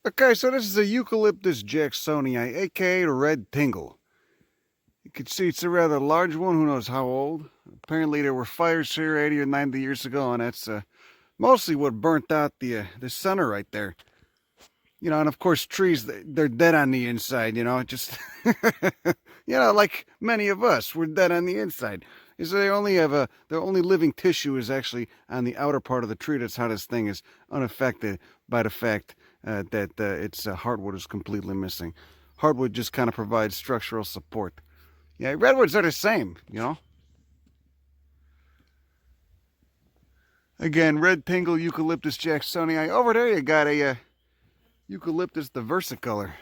Okay, so this is a Eucalyptus jacksonii, aka the red tingle. You can see it's a rather large one, who knows how old. Apparently there were fires here 80 or 90 years ago, and that's mostly what burnt out the center right there. You know, and of course trees, they're dead on the inside, you know, just, like many of us, we're dead on the inside. Is they only have their only living tissue is actually on the outer part of the tree. That's how this thing is unaffected by the fact that its heartwood is completely missing. Hardwood just kind of provides structural support. Yeah, redwoods are the same, you know. Again, red tingle, Eucalyptus jacksonii. Over there you got a Eucalyptus the versicolor,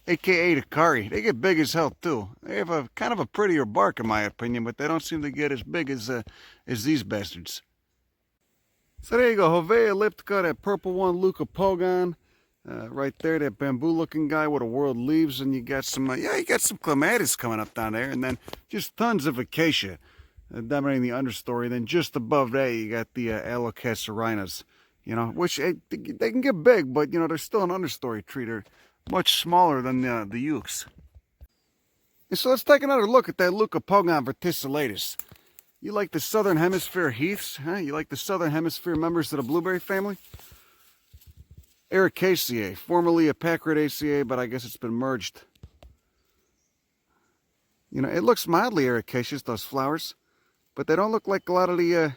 aka the Kari. They get big as hell too. They have a kind of a prettier bark in my opinion, but they don't seem to get as big as these bastards. So there you go, Hovea elliptica, that purple one, Leucopogon. Right there, that bamboo-looking guy with a world leaves, and you got some, you got some clematis coming up down there, and then just tons of acacia dominating the understory. Then just above that, you got the Haloragaceae, you know, which they can get big, but you know they're still an understory tree. They're much smaller than the Eucs. And so let's take another look at that Leucopogon verticulatus. You like the southern hemisphere heaths, huh? You like the southern hemisphere members of the blueberry family? Ericaceae, formerly Eupacridaceae, but I guess it's been merged. You know, it looks mildly ericaceous, those flowers, but they don't look like a lot of the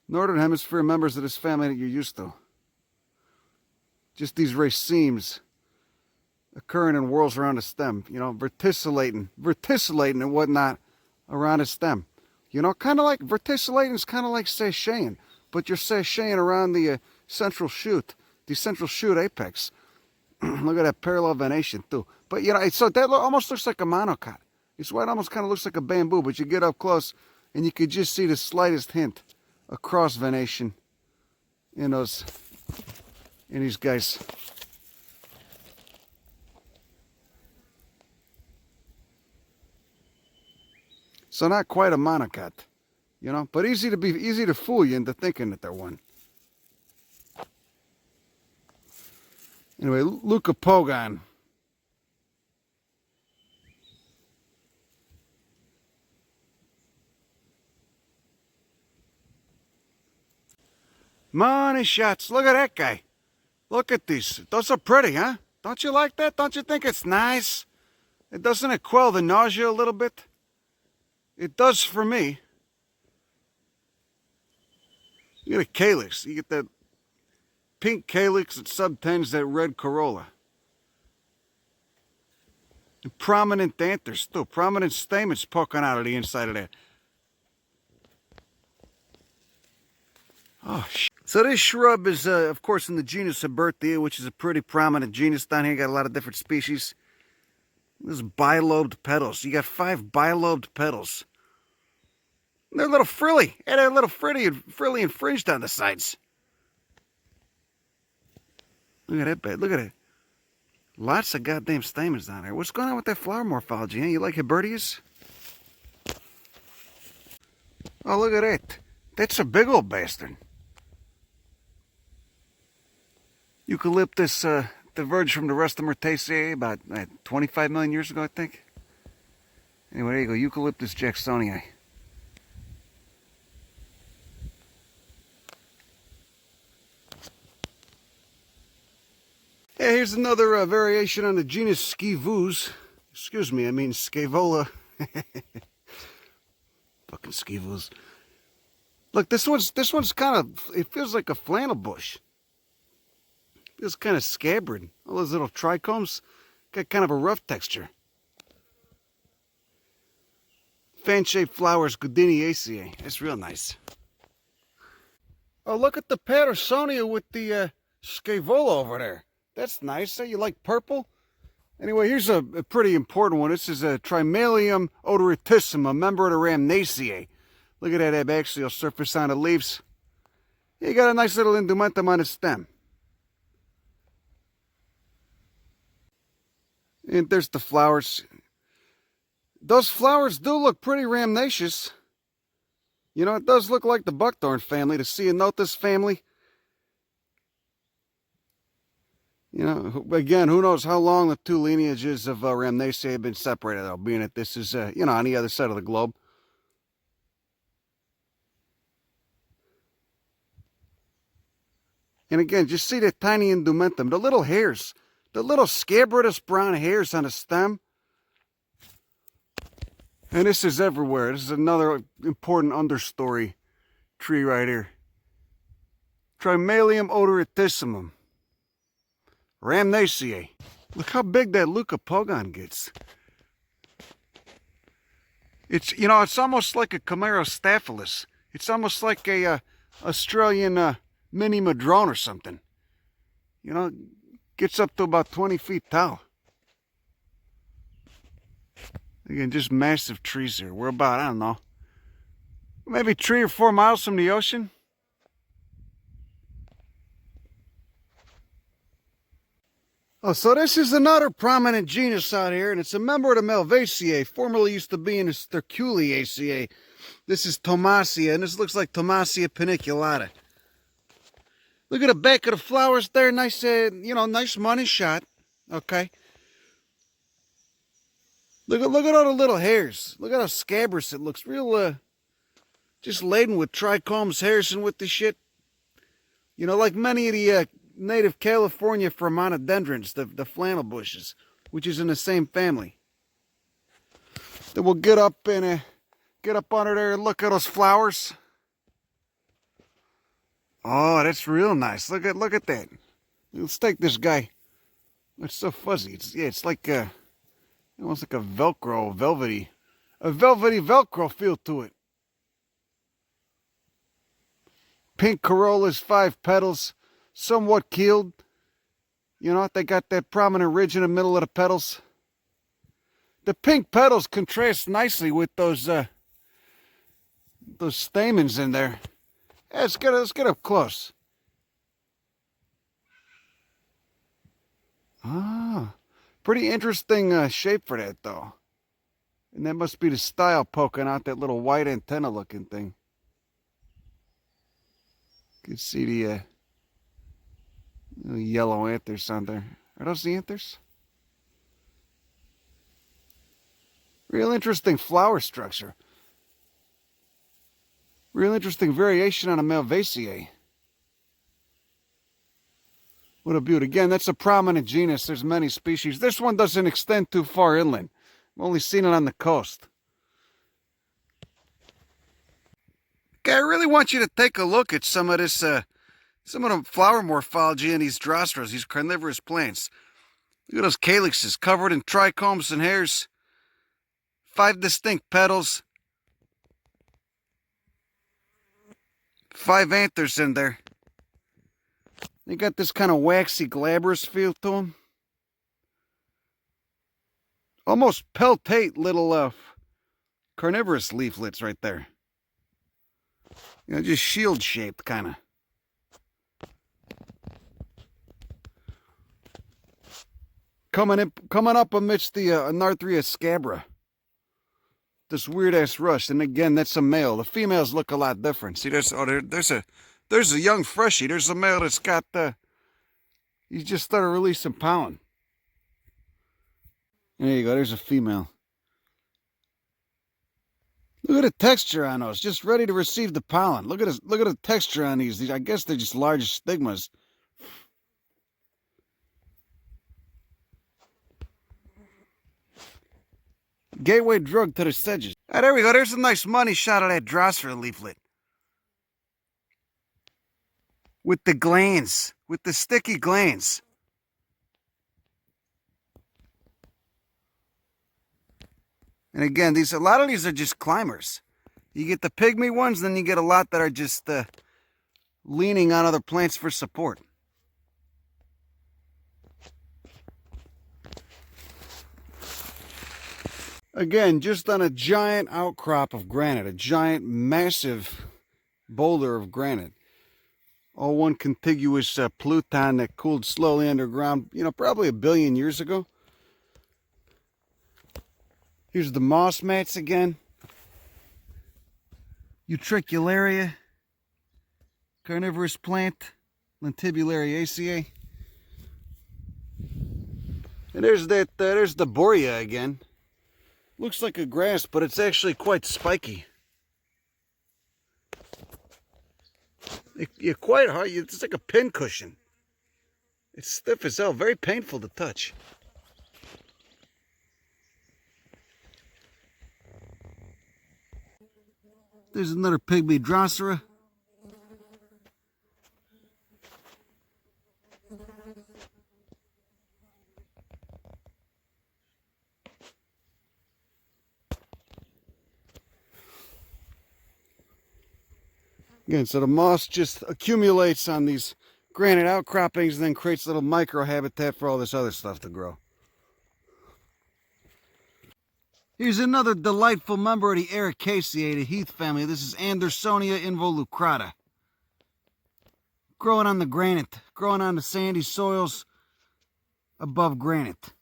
northern hemisphere members of this family that you're used to. Just these racemes occurring in whorls around the stem, you know, verticulating and whatnot around the stem. You know, kind of like, verticulating is kind of like sashaying, but you're sashaying around the central shoot. The central shoot apex. Look at that parallel venation too. But you know, so that almost looks like a monocot. It's why it almost kind of looks like a bamboo, but you get up close and you could just see the slightest hint of cross venation in these guys. So not quite a monocot, you know, but easy to fool you into thinking that they're one. Anyway, Leucopogon. Money shots. Look at that guy. Look at these. Those are pretty, huh? Don't you like that? Don't you think it's nice? Doesn't it quell the nausea a little bit? It does for me. You get a calyx. You get that pink calyx that subtends that red corolla. And prominent anthers too. Prominent stamens poking out of the inside of that. Oh, shit. So this shrub is, of course, in the genus Herbertia, which is a pretty prominent genus down here. Got a lot of different species. There's bilobed petals. You got 5 bilobed petals. They're a little frilly. And they're a little frilly and fringed on the sides. Look at that bed. Look at it. Lots of goddamn stamens down there. What's going on with that flower morphology, huh? You like Herbertias? Oh, look at that. That's a big old bastard. Eucalyptus diverged from the rest of Myrtaceae about 25 million years ago, I think. Anyway, there you go. Eucalyptus jacksonii. Yeah, here's another variation on the genus Skivus. Excuse me, I mean Scaevola. Fucking Skivus. Look, this one's kind of, it feels like a flannel bush. It feels kind of scabbard. All those little trichomes got kind of a rough texture. Fan-shaped flowers, Goodiniaceae. That's real nice. Oh, look at the Pattersonia with the Scaevola over there. That's nice. You like purple? Anyway, here's a pretty important one. This is a Trimalium odoratissima, a member of the Rhamnaceae. Look at that abaxial surface on the leaves. You got a nice little indumentum on the stem. And there's the flowers. Those flowers do look pretty rhamnaceous. You know, it does look like the buckthorn family, the Ceanothus family. You know, again, who knows how long the two lineages of Rhamnaceae have been separated, though, being that this is, you know, on the other side of the globe. And again, just see the tiny indumentum, the little hairs, the little scabrous brown hairs on the stem. And this is everywhere. This is another important understory tree right here. Trimalium odoratissimum. Rhamnaceae. Look how big that leucopogon gets. It's, you know, it's almost like a Chimerostaphylos. It's almost like a Australian mini madrone or something. You know, gets up to about 20 feet tall. Again, just massive trees here. We're about, I don't know, maybe 3 or 4 miles from the ocean. Oh, so this is another prominent genus out here, and it's a member of the Malvaceae. Formerly used to be in the Sterculiaceae. This is Thomassia, and this looks like Thomassia paniculata. Look at the back of the flowers there. Nice, you know, nice money shot. Okay. Look at all the little hairs. Look at how scabrous it looks. Real, just laden with trichomes, hairs, and with the shit. You know, like many of the native California monodendrons, the flannel bushes, which is in the same family. Then we'll get up and get up under there and look at those flowers. Oh, that's real nice. Look at that. Let's take this guy. It's so fuzzy. It's like almost like a velvety Velcro feel to it. Pink corollas, 5 petals, somewhat keeled. You know, they got that prominent ridge in the middle of the petals. The pink petals contrast nicely with those stamens in there. Yeah, let's get up close. Ah, pretty interesting shape for that, though. And that must be the style poking out that little white antenna looking thing. You can see the little yellow anthers on there. Are those the anthers? Real interesting flower structure. Real interesting variation on a Malvaceae. What a beauty. Again, that's a prominent genus. There's many species. This one doesn't extend too far inland. I've only seen it on the coast. Okay, I really want you to take a look at some of this, some of the flower morphology in these Droseras, these carnivorous plants. Look at those calyxes covered in trichomes and hairs. 5 distinct petals. 5 anthers in there. They got this kind of waxy, glabrous feel to them. Almost peltate little carnivorous leaflets right there. You know, just shield-shaped, kind of. Coming up amidst the Anarthria scabra. This weird-ass rush. And again, that's a male. The females look a lot different. See, there's a young freshie. There's a male that's got he's just started releasing pollen. There you go. There's a female. Look at the texture on those. Just ready to receive the pollen. Look at this. Look at the texture on these. I guess they're just large stigmas. Gateway drug to the sedges. Ah, there we go. There's a nice money shot of that Drosera leaflet. With the glands. With the sticky glands. And again, a lot of these are just climbers. You get the pygmy ones, then you get a lot that are just leaning on other plants for support. Again, just on a giant outcrop of granite, a giant, massive boulder of granite. All one contiguous pluton that cooled slowly underground, you know, probably 1 billion years ago. Here's the moss mats again. Utricularia, carnivorous plant, Lentibulariaceae. And there's there's the borea again. Looks like a grass, but it's actually quite spiky. You're quite hard. It's like a pin cushion. It's stiff as hell. Very painful to touch. There's another pygmy Drosera. Again, so the moss just accumulates on these granite outcroppings and then creates a little microhabitat for all this other stuff to grow. Here's another delightful member of the Eucalyptaceae, the heath family. This is Andersonia involucrata. Growing on the granite, growing on the sandy soils above granite.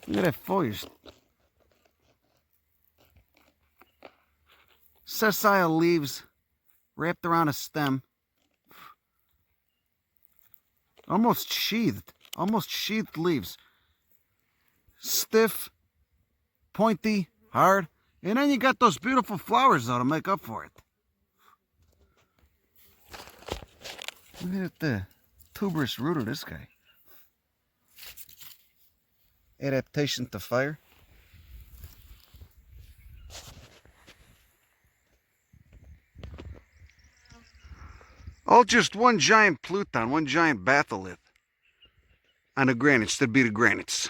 Look at that foliage. Sessile leaves wrapped around a stem. Almost sheathed leaves. Stiff, pointy, hard. And then you got those beautiful flowers though to make up for it. Look at the tuberous root of this guy. Adaptation to fire. All just one giant Pluton, one giant batholith on the granites that be the granites.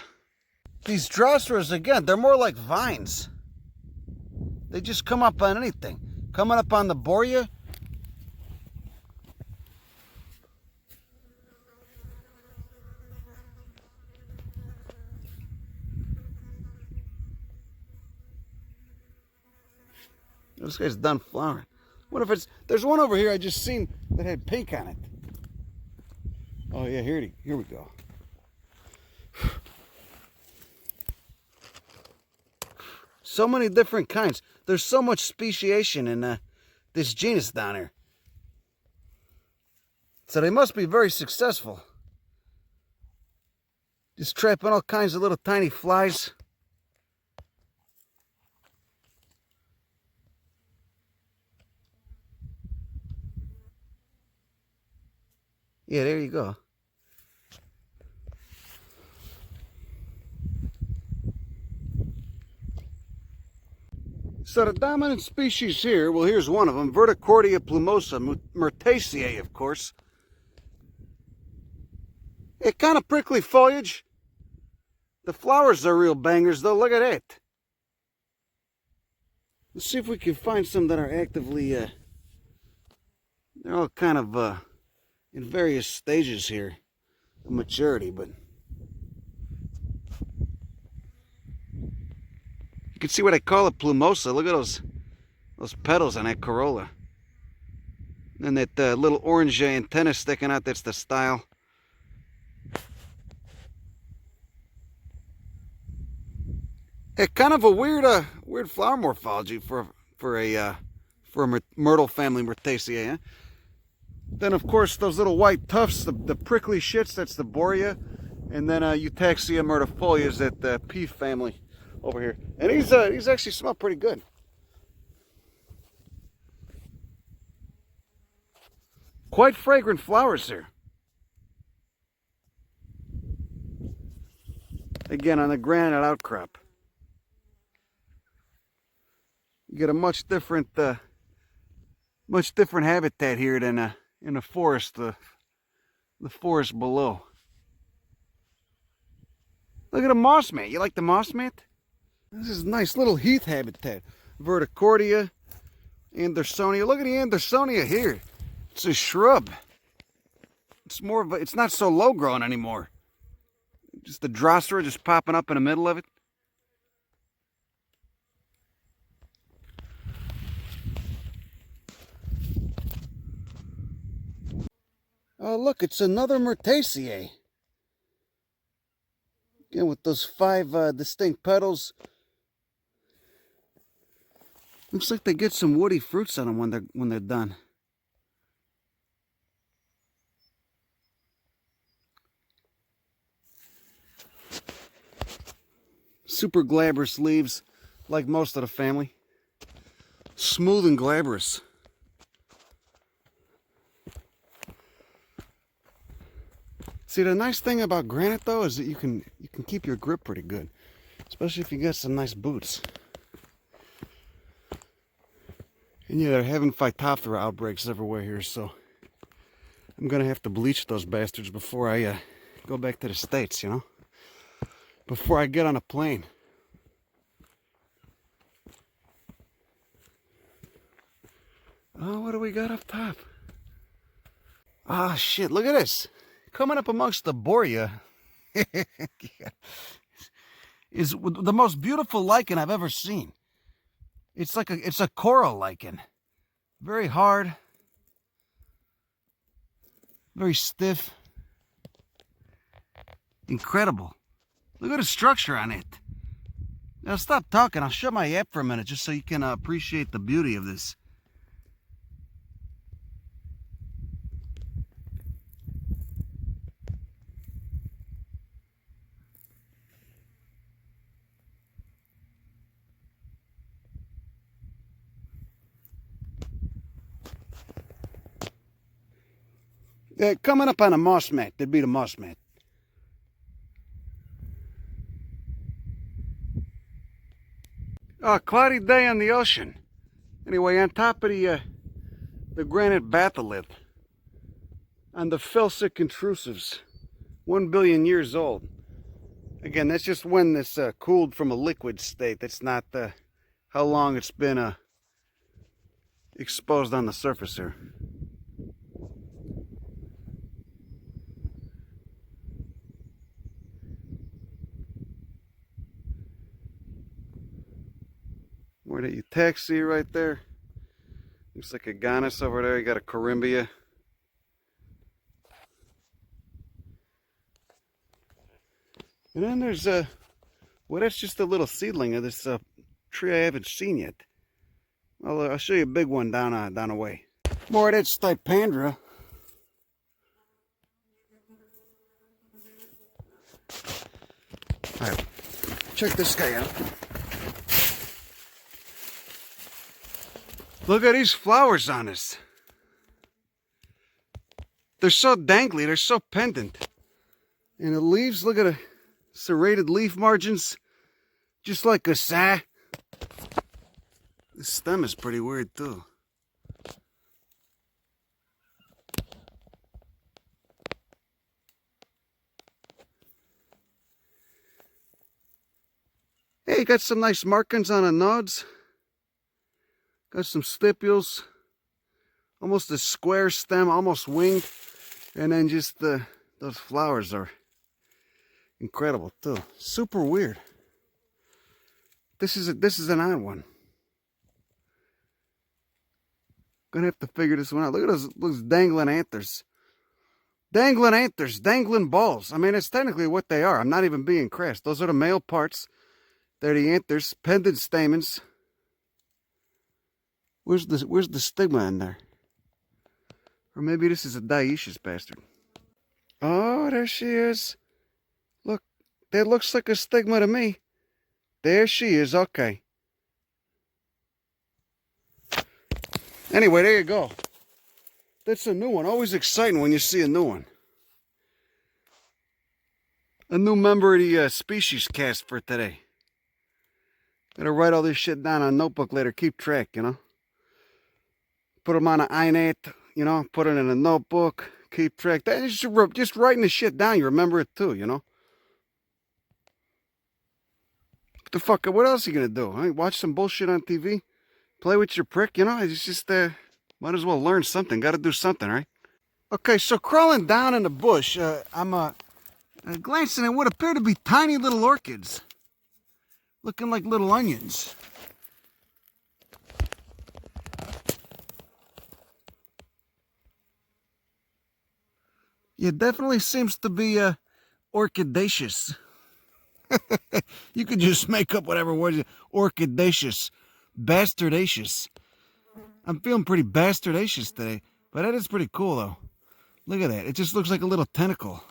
These Droseras, again, they're more like vines. They just come up on anything. Coming up on the borea. This guy's done flowering. What if it's, there's one over here I just seen that had pink on it. Oh yeah, here we go. So many different kinds. There's so much speciation in this genus down here. So they must be very successful. Just trapping all kinds of little tiny flies. Yeah, there you go. So the dominant species here, well, here's one of them, Verticordia plumosa, Myrtaceae, of course. It kind of prickly foliage. The flowers are real bangers, though. Look at that. Let's see if we can find some that are actively, they're all kind of, in various stages here of maturity, but you can see what I call a plumosa. Look at those petals on that corolla, and that little orange antenna sticking out. That's the style. It's kind of a weird flower morphology for a myrtle family Myrtaceae. Huh? Then, of course, those little white tufts, the prickly shits, that's the borea. And then Eucalyptus myrtifolia is that pea family over here. And he's actually smell pretty good. Quite fragrant flowers here. Again, on the granite outcrop. You get a much different habitat here than in the forest, the forest below. Look at the moss mat. You like the moss mat? This is a nice little heath habitat. Verticordia, Andersonia. Look at the Andersonia here. It's a shrub. It's more of a, it's not so low grown anymore. Just the Drosera just popping up in the middle of it. Oh, look, it's another Myrtaceae. Again, with those 5 distinct petals. Looks like they get some woody fruits on them when they're done. Super glabrous leaves, like most of the family. Smooth and glabrous. See, the nice thing about granite though is that you can keep your grip pretty good, especially if you got some nice boots. And yeah, they're having Phytophthora outbreaks everywhere here, so I'm gonna have to bleach those bastards before I go back to the States, you know? Before I get on a plane. Oh, what do we got up top? Ah, shit, look at this. Coming up amongst the borea is the most beautiful lichen I've ever seen. It's like it's a coral lichen. Very hard. Very stiff. Incredible. Look at the structure on it. Now stop talking. I'll shut my app for a minute just so you can appreciate the beauty of this. Coming up on a moss mat. That'd be the moss mat. Cloudy day on the ocean. Anyway, on top of the granite batholith, on the felsic intrusives, 1 billion years old. Again, that's just when this cooled from a liquid state. That's not how long it's been exposed on the surface here. More that Eucalyptus right there. Looks like a Gonus over there. You got a Corimbia. And then there's well, that's just a little seedling of this tree I haven't seen yet. I'll show you a big one down the way. More of that Stipandra. All right, check this guy out. Look at these flowers on this. They're so dangly, they're so pendant. And the leaves, look at the serrated leaf margins. Just like a saw. The stem is pretty weird too. Hey, got some nice markings on the nodes. Got some stipules, almost a square stem, almost winged, and then just those flowers are incredible too. Super weird. This is an odd one. Gonna have to figure this one out. Look at those dangling anthers. Dangling anthers, dangling balls. I mean, it's technically what they are. I'm not even being crass. Those are the male parts. They're the anthers, pendant stamens. Where's the stigma in there? Or maybe this is a dioecious bastard. Oh, there she is. Look, that looks like a stigma to me. There she is, okay. Anyway, there you go. That's a new one. Always exciting when you see a new one. A new member of the species cast for today. Gotta write all this shit down on a notebook later. Keep track, you know. Put them on an iNet, you know, put it in a notebook, keep track. Just writing the shit down, you remember it too, you know. What the fuck, what else are you gonna do? Huh? Watch some bullshit on TV? Play with your prick, you know? It's just, might as well learn something. Gotta do something, right? Okay, so crawling down in the bush, I'm glancing at what appear to be tiny little orchids. Looking like little onions. Yeah, definitely seems to be orchidaceous. You could just make up whatever word. Orchidaceous. Bastardaceous. I'm feeling pretty bastardaceous today. But that is pretty cool, though. Look at that. It just looks like a little tentacle.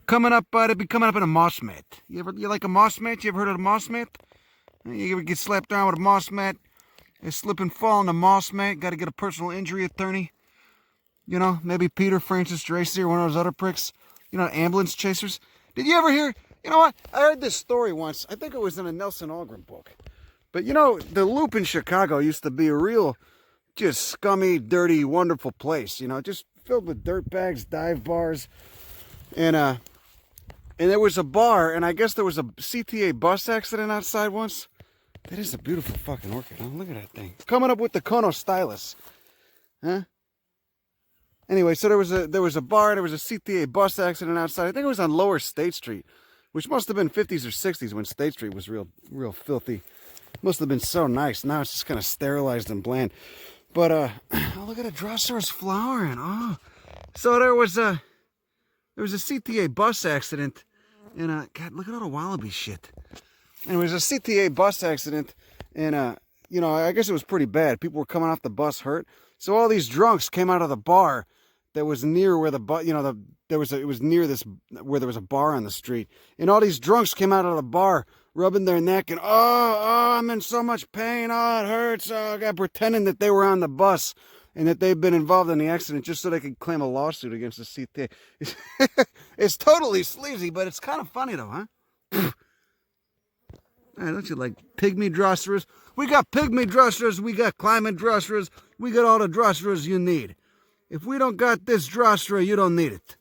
coming up, they'd be coming up in a moss mat. You like a moss mat? You ever heard of a moss mat? You ever get slapped down with a moss mat? You slip and fall on the moss mat. Got to get a personal injury attorney. You know, maybe Peter Francis Tracy or one of those other pricks. You know, ambulance chasers. Did you ever hear? You know what? I heard this story once. I think it was in a Nelson Algren book. But you know, the Loop in Chicago used to be a real, just scummy, dirty, wonderful place. You know, just filled with dirt bags, dive bars, and there was a bar, and I guess there was a CTA bus accident outside once. That is a beautiful fucking orchid. Oh, look at that thing. Coming up with the Kono stylus. Huh? Anyway, so there was a bar, and there was a CTA bus accident outside. I think it was on Lower State Street, which must have been 50s or 60s when State Street was real filthy. Must have been so nice. Now it's just kind of sterilized and bland. But oh, look at a Drosera's flowering. Oh, so there was a CTA bus accident, and God, look at all the wallaby shit. And it was a CTA bus accident, and you know, I guess it was pretty bad. People were coming off the bus hurt, so all these drunks came out of the bar that was near where the bus, you know, it was near this where there was a bar on the street, and all these drunks came out of the bar rubbing their neck and I'm in so much pain, oh it hurts, oh God, pretending that they were on the bus and that they've been involved in the accident just so they could claim a lawsuit against the CTA. It's totally sleazy, but it's kind of funny though, huh? Hey, don't you like pygmy Droseras? We got pygmy Droseras, we got climate Droseras, we got all the Droseras you need. If we don't got this Drosera, you don't need it.